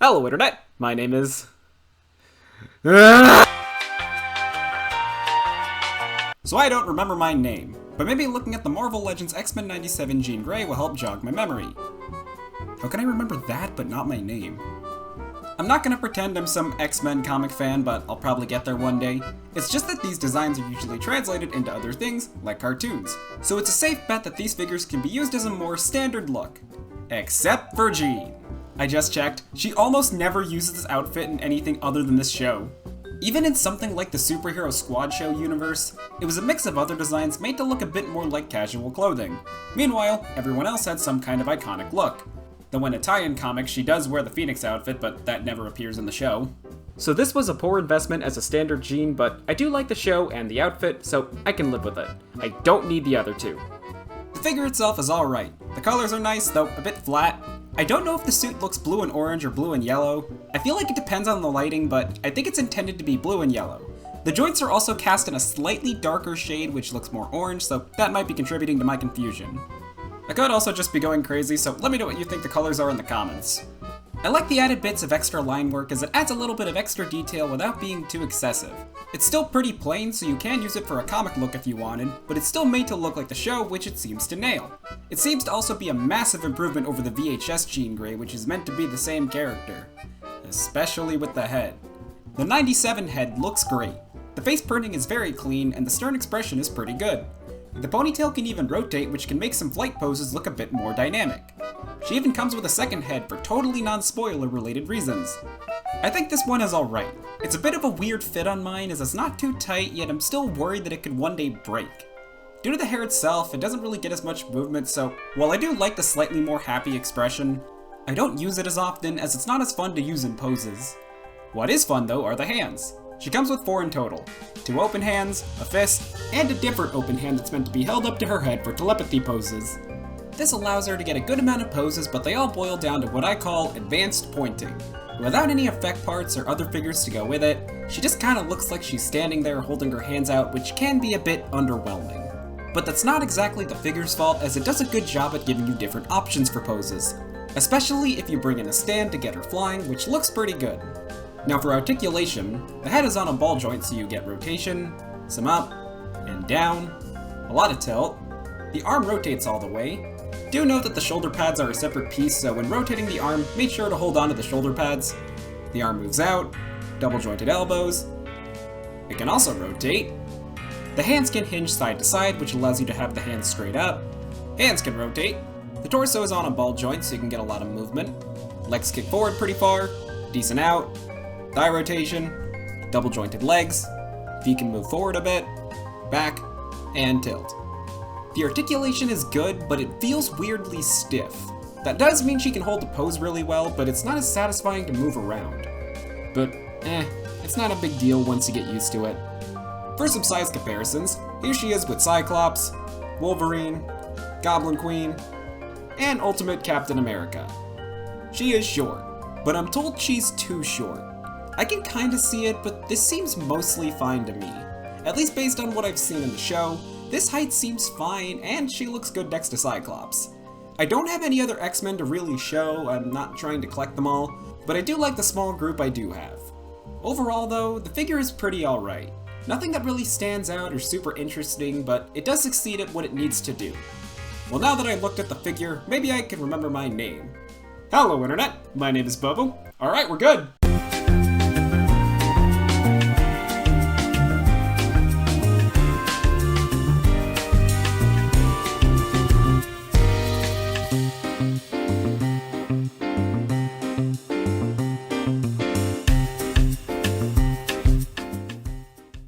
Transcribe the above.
Hello, Internet! My name is... So I don't remember my name, but maybe looking at the Marvel Legends X-Men 97 Jean Grey will help jog my memory. How can I remember that but not my name? I'm not gonna pretend I'm some X-Men comic fan, but I'll probably get there one day. It's just that these designs are usually translated into other things, like cartoons. So it's a safe bet that these figures can be used as a more standard look. Except for Jean. I just checked, she almost never uses this outfit in anything other than this show. Even in something like the Superhero Squad show universe, it was a mix of other designs made to look a bit more like casual clothing. Meanwhile, everyone else had some kind of iconic look. Though in a tie-in comic, she does wear the Phoenix outfit, but that never appears in the show. So this was a poor investment as a standard Jean, but I do like the show and the outfit, so I can live with it. I don't need the other two. The figure itself is alright. The colors are nice, though a bit flat. I don't know if the suit looks blue and orange or blue and yellow. I feel like it depends on the lighting, but I think it's intended to be blue and yellow. The joints are also cast in a slightly darker shade, which looks more orange, so that might be contributing to my confusion. I could also just be going crazy, so let me know what you think the colors are in the comments. I like the added bits of extra line work as it adds a little bit of extra detail without being too excessive. It's still pretty plain, so you can use it for a comic look if you wanted, but it's still made to look like the show, which it seems to nail. It seems to also be a massive improvement over the VHS Jean Grey, which is meant to be the same character. Especially with the head. The 97 head looks great. The face printing is very clean, and the stern expression is pretty good. The ponytail can even rotate, which can make some flight poses look a bit more dynamic. She even comes with a second head for totally non-spoiler related reasons. I think this one is alright. It's a bit of a weird fit on mine as it's not too tight, yet I'm still worried that it could one day break. Due to the hair itself, it doesn't really get as much movement, so while I do like the slightly more happy expression, I don't use it as often as it's not as fun to use in poses. What is fun though are the hands. She comes with 4 in total. 2 open hands, a fist, and a different open hand that's meant to be held up to her head for telepathy poses. This allows her to get a good amount of poses, but they all boil down to what I call advanced pointing. Without any effect parts or other figures to go with it, she just kinda looks like she's standing there holding her hands out, which can be a bit underwhelming. But that's not exactly the figure's fault, as it does a good job at giving you different options for poses. Especially if you bring in a stand to get her flying, which looks pretty good. Now for articulation, the head is on a ball joint so you get rotation, some up, and down, a lot of tilt. The arm rotates all the way. Do note that the shoulder pads are a separate piece, so when rotating the arm, make sure to hold on to the shoulder pads. The arm moves out, double jointed elbows. It can also rotate. The hands can hinge side to side, which allows you to have the hands straight up. Hands can rotate. The torso is on a ball joint so you can get a lot of movement. Legs kick forward pretty far, decent out. Thigh rotation, double jointed legs, feet can move forward a bit, back, and tilt. The articulation is good, but it feels weirdly stiff. That does mean she can hold the pose really well, but it's not as satisfying to move around. But it's not a big deal once you get used to it. For some size comparisons, here she is with Cyclops, Wolverine, Goblin Queen, and Ultimate Captain America. She is short, but I'm told she's too short. I can kinda see it, but this seems mostly fine to me. At least based on what I've seen in the show, this height seems fine, and she looks good next to Cyclops. I don't have any other X-Men to really show, I'm not trying to collect them all, but I do like the small group I do have. Overall though, the figure is pretty alright. Nothing that really stands out or super interesting, but it does succeed at what it needs to do. Well, now that I've looked at the figure, maybe I can remember my name. Hello Internet, my name is Bobo. Alright, we're good!